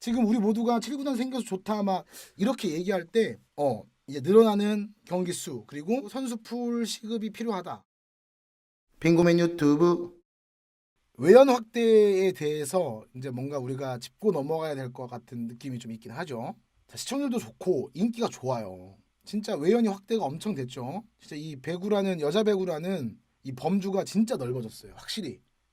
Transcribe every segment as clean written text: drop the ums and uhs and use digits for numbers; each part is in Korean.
지금 우리 모두가 7구단 생겨서 좋다 막 이렇게 얘기할 때 이제 늘어나는 경기 수 그리고 선수 풀 시급이 필요하다. 빙고맨 유튜브 외연 확대에 대해서 이제 뭔가 우리가 짚고 넘어가야 될 것 같은 느낌이 좀 있긴 하죠. 자, 시청률도 좋고 인기가 좋아요. 진짜 외연이 확대가 엄청 됐죠. 진짜 이 배구라는 여자 배구라는 이 범주가 진짜 넓어졌어요.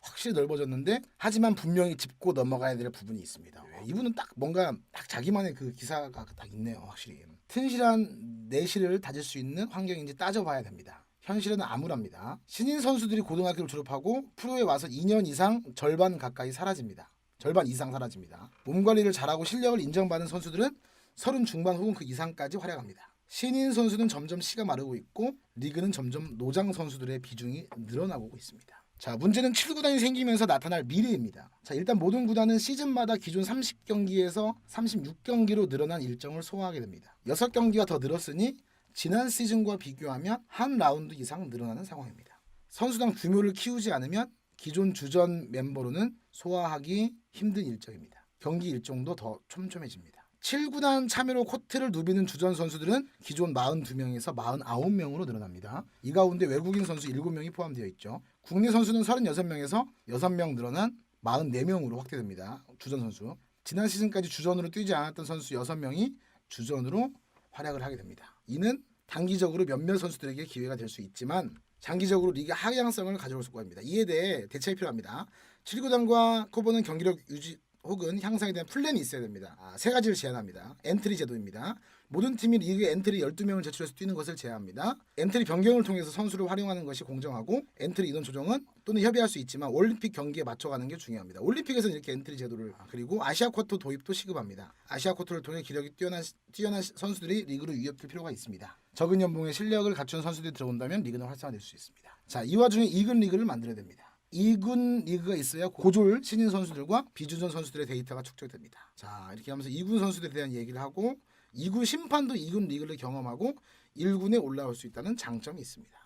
확실히 넓어졌는데 하지만 분명히 짚고 넘어가야 될 부분이 있습니다. 이분은 딱 뭔가 딱 자기만의 그 기사가 딱 있네요. 확실히 튼실한 내실을 다질 수 있는 환경인지 따져봐야 됩니다. 현실은 암울합니다. 신인 선수들이 고등학교를 졸업하고 프로에 와서 2년 이상 절반 가까이 사라집니다. 절반 이상 사라집니다. 몸 관리를 잘하고 실력을 인정받은 선수들은 30 중반 혹은 그 이상까지 활약합니다. 신인 선수는 점점 씨가 마르고 있고 리그는 점점 노장 선수들의 비중이 늘어나고 있습니다. 자, 문제는 7구단이 생기면서 나타날 미래입니다. 자, 일단 모든 구단은 시즌마다 기존 30경기에서 36경기로 늘어난 일정을 소화하게 됩니다. 6경기가 더 늘었으니 지난 시즌과 비교하면 한 라운드 이상 늘어나는 상황입니다. 선수당 규모를 키우지 않으면 기존 주전 멤버로는 소화하기 힘든 일정입니다. 경기 일정도 더 촘촘해집니다. 7구단 참여로 코트를 누비는 주전 선수들은 기존 42명에서 49명으로 늘어납니다. 이 가운데 외국인 선수 7명이 포함되어 있죠. 국내 선수는 36명에서 6명 늘어난 44명으로 확대됩니다. 주전 선수. 지난 시즌까지 주전으로 뛰지 않았던 선수 6명이 주전으로 활약을 하게 됩니다. 이는 단기적으로 몇몇 선수들에게 기회가 될 수 있지만 장기적으로 리그 하향성을 가져올 수가 있습니다. 이에 대해 대책이 필요합니다. 7구단과 코보는 경기력 유지 혹은 향상에 대한 플랜이 있어야 됩니다. 세 가지를 제안합니다. 엔트리 제도입니다. 모든 팀이 리그에 엔트리 12명을 제출해서 뛰는 것을 제안합니다. 엔트리 변경을 통해서 선수를 활용하는 것이 공정하고 엔트리 인원 조정은 또는 협의할 수 있지만 올림픽 경기에 맞춰가는 게 중요합니다. 올림픽에서는 이렇게 엔트리 제도를 그리고 아시아 쿼터 도입도 시급합니다. 아시아 쿼터를 통해 기력이 뛰어난 선수들이 리그로 유입될 필요가 있습니다. 적은 연봉의 실력을 갖춘 선수들이 들어온다면 리그는 활성화될 수 있습니다. 자, 이 와중에 2군 리그를 만들어야 됩니다. 2군 리그가 있어야 고졸 신인 선수들과 비주전 선수들의 데이터가 축적됩니다. 자, 이렇게 하면서 2군 선수들에 대한 얘기를 하고 2군 심판도 2군 리그를 경험하고 1군에 올라올 수 있다는 장점이 있습니다.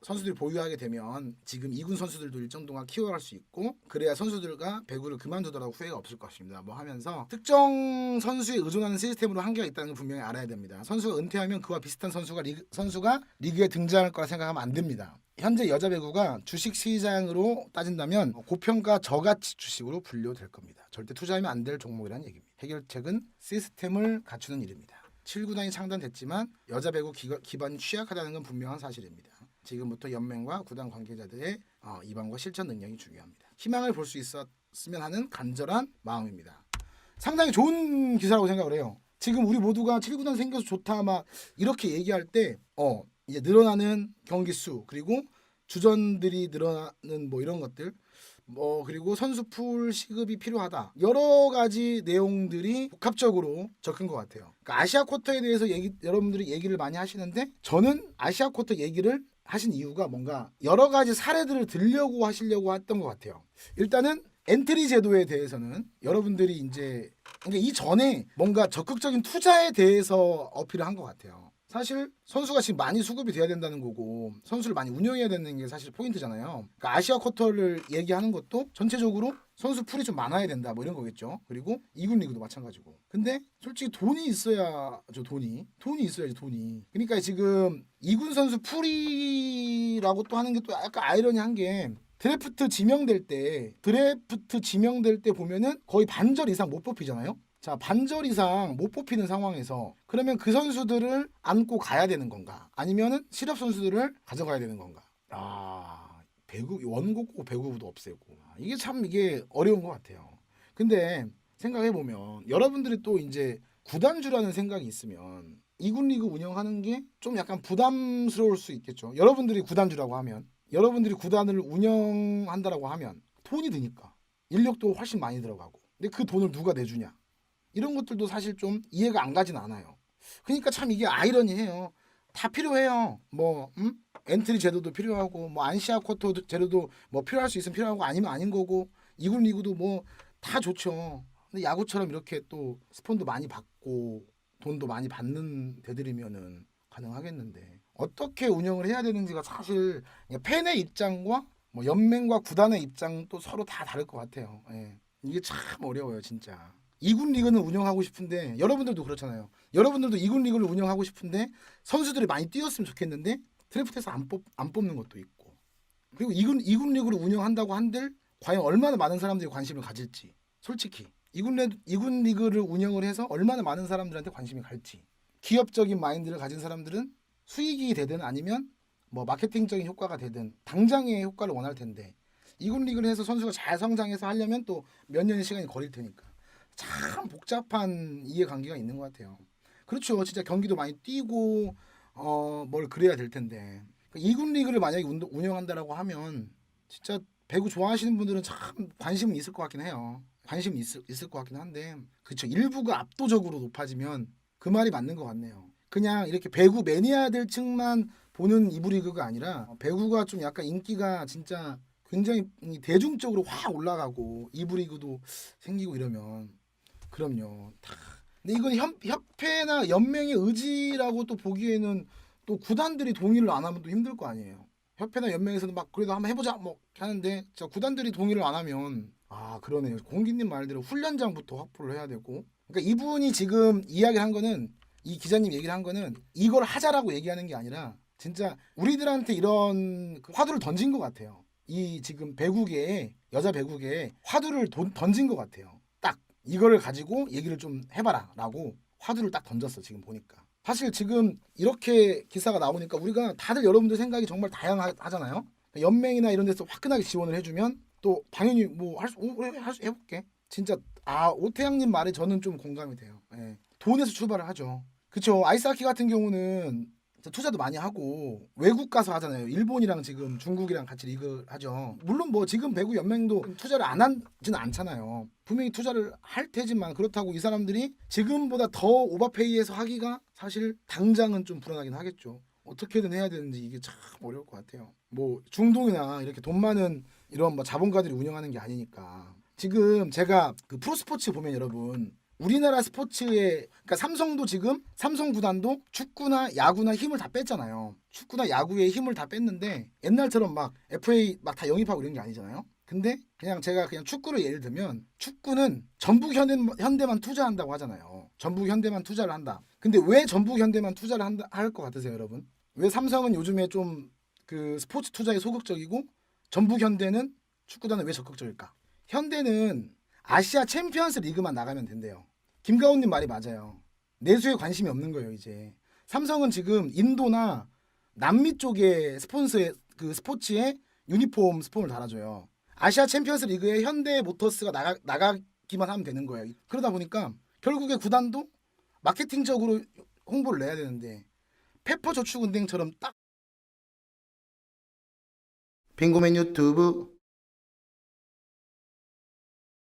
선수들이 보유하게 되면 지금 2군 선수들도 일정 동안 키워갈 수 있고 그래야 선수들과 배구를 그만두더라도 후회가 없을 것입니다. 뭐 하면서 특정 선수에 의존하는 시스템으로 한계가 있다는 걸 분명히 알아야 됩니다. 선수가 은퇴하면 그와 비슷한 선수가 리그에 등장할 거라 생각하면 안 됩니다. 현재 여자 배구가 주식 시장으로 따진다면 고평가 저가치 주식으로 분류될 겁니다. 절대 투자하면 안 될 종목이라는 얘기입니다. 해결책은 시스템을 갖추는 일입니다. 7구단이 창단됐지만 여자 배구 기반이 취약하다는 건 분명한 사실입니다. 지금부터 연맹과 구단 관계자들의 이방과 실천 능력이 중요합니다. 희망을 볼 수 있었으면 하는 간절한 마음입니다. 상당히 좋은 기사라고 생각을 해요. 지금 우리 모두가 7구단 생겨서 좋다 막 이렇게 얘기할 때 이제 늘어나는 경기 수 그리고 주전들이 늘어나는 뭐 이런 것들 그리고 선수 풀 시급이 필요하다. 여러 가지 내용들이 복합적으로 적힌 것 같아요. 그러니까 아시아 쿼터에 대해서 여러분들이 얘기를 많이 하시는데 저는 아시아 쿼터 얘기를 하신 이유가 뭔가 여러 가지 사례들을 들려고 하시려고 했던 것 같아요. 일단은 엔트리 제도에 대해서는 여러분들이 이제 그러니까 이전에 뭔가 적극적인 투자에 대해서 어필을 한 것 같아요. 사실 선수가 지금 많이 수급이 돼야 된다는 거고 선수를 많이 운영해야 되는 게 사실 포인트잖아요. 그러니까 아시아 쿼터를 얘기하는 것도 전체적으로 선수 풀이 좀 많아야 된다 뭐 이런 거겠죠. 그리고 2군 리그도 마찬가지고. 근데 솔직히 돈이 있어야죠. 돈이 있어야지 돈이. 그러니까 지금 2군 선수 풀이라고 또 하는 게 또 약간 아이러니한 게 드래프트 지명될 때 보면은 거의 반절 이상 못 뽑히잖아요. 자, 반절 이상 못 뽑히는 상황에서 그러면 그 선수들을 안고 가야 되는 건가? 아니면은 실업 선수들을 가져가야 되는 건가? 배구 원고고 배구부도 없애고 이게 어려운 것 같아요. 근데 생각해 보면 여러분들이 또 이제 구단주라는 생각이 있으면 2군 리그 운영하는 게 좀 약간 부담스러울 수 있겠죠. 여러분들이 구단주라고 하면 여러분들이 구단을 운영한다라고 하면 돈이 드니까 인력도 훨씬 많이 들어가고 근데 그 돈을 누가 내주냐? 이런 것들도 사실 좀 이해가 안 가진 않아요. 그러니까 참 이게 아이러니해요. 다 필요해요. 엔트리 제도도 필요하고 뭐 아시아 쿼터 제도도 뭐 필요할 수 있으면 필요하고 아니면 아닌 거고 2군 리그도 뭐 다 좋죠. 근데 야구처럼 이렇게 또 스폰도 많이 받고 돈도 많이 받는 데들이면은 가능하겠는데 어떻게 운영을 해야 되는지가 사실 팬의 입장과 뭐 연맹과 구단의 입장도 서로 다 다를 것 같아요. 예. 이게 참 어려워요, 진짜. 2군 리그는 운영하고 싶은데 여러분들도 그렇잖아요. 여러분들도 2군 리그를 운영하고 싶은데 선수들이 많이 뛰었으면 좋겠는데 드래프트에서 안 뽑는 것도 있고. 그리고 2군 리그를 운영한다고 한들 과연 얼마나 많은 사람들이 관심을 가질지. 솔직히 2군 리그를 운영을 해서 얼마나 많은 사람들한테 관심이 갈지. 기업적인 마인드를 가진 사람들은 수익이 되든 아니면 뭐 마케팅적인 효과가 되든 당장의 효과를 원할 텐데 2군 리그를 해서 선수가 잘 성장해서 하려면 또 몇 년의 시간이 걸릴 테니까 참 복잡한 이해관계가 있는 것 같아요. 그렇죠. 진짜 경기도 많이 뛰고 뭘 그래야 될 텐데 2군 리그를 만약에 운영한다라고 하면 진짜 배구 좋아하시는 분들은 참 관심은 있을 것 같긴 해요. 관심이 있을 것 같긴 한데 그렇죠. 일부가 압도적으로 높아지면 그 말이 맞는 것 같네요. 그냥 이렇게 배구 매니아들 층만 보는 2부 리그가 아니라 배구가 좀 약간 인기가 진짜 굉장히 대중적으로 확 올라가고 2부 리그도 생기고 이러면 그럼요. 근데 이건 협회나 연맹의 의지라고 또 보기에는 또 구단들이 동의를 안 하면 또 힘들 거 아니에요. 협회나 연맹에서는 막 그래도 한번 해보자 뭐 하는데 자 구단들이 동의를 안 하면 아 그러네요. 공기님 말대로 훈련장부터 확보를 해야 되고 그러니까 이분이 지금 이야기를 한 거는 이 기자님 얘기를 한 거는 이걸 하자라고 얘기하는 게 아니라 진짜 우리들한테 이런 그 화두를 던진 것 같아요. 이 지금 배구계에 여자 배구계에 화두를 던진 것 같아요. 딱 이거를 가지고 얘기를 좀 해봐라라고 화두를 딱 던졌어 지금 보니까. 사실 지금 이렇게 기사가 나오니까 우리가 다들 여러분들 생각이 정말 다양하잖아요. 연맹이나 이런 데서 화끈하게 지원을 해주면 또 당연히 뭐 할수 해볼게. 진짜 오태양님 말에 저는 좀 공감이 돼요. 예. 돈에서 출발을 하죠. 그쵸. 아이스하키 같은 경우는 투자도 많이 하고 외국 가서 하잖아요. 일본이랑 지금 중국이랑 같이 리그 하죠. 물론 뭐 지금 배구 연맹도 투자를 안 하지는 않잖아요. 분명히 투자를 할 테지만 그렇다고 이 사람들이 지금보다 더 오버페이해서 하기가 사실 당장은 좀 불안하긴 하겠죠. 어떻게든 해야 되는지 이게 참 어려울 것 같아요. 뭐 중동이나 이렇게 돈 많은 이런 뭐 자본가들이 운영하는 게 아니니까. 지금 제가 그 프로스포츠 보면 여러분 우리나라 스포츠에 그러니까 삼성도 지금 삼성 구단도 축구나 야구나 힘을 다 뺐잖아요. 축구나 야구에 힘을 다 뺐는데 옛날처럼 막 FA 막 다 영입하고 이런 게 아니잖아요. 근데 그냥 제가 그냥 축구를 예를 들면 축구는 전북 현대만 투자한다고 하잖아요. 전북 현대만 투자를 한다. 근데 왜 전북 현대만 투자를 할 것 같으세요, 여러분? 왜 삼성은 요즘에 좀 그 스포츠 투자에 소극적이고 전북 현대는 축구단은 왜 적극적일까? 현대는 아시아 챔피언스 리그만 나가면 된대요. 김가훈님 말이 맞아요. 내수에 관심이 없는 거예요 이제. 삼성은 지금 인도나 남미 쪽에 스폰서의 그 스포츠에 유니폼 스폰을 달아줘요. 아시아 챔피언스 리그에 현대 모터스가 나가기만 하면 되는 거예요. 그러다 보니까 결국에 구단도 마케팅적으로 홍보를 내야 되는데 페퍼저축은행처럼 딱 빙고맨 유튜브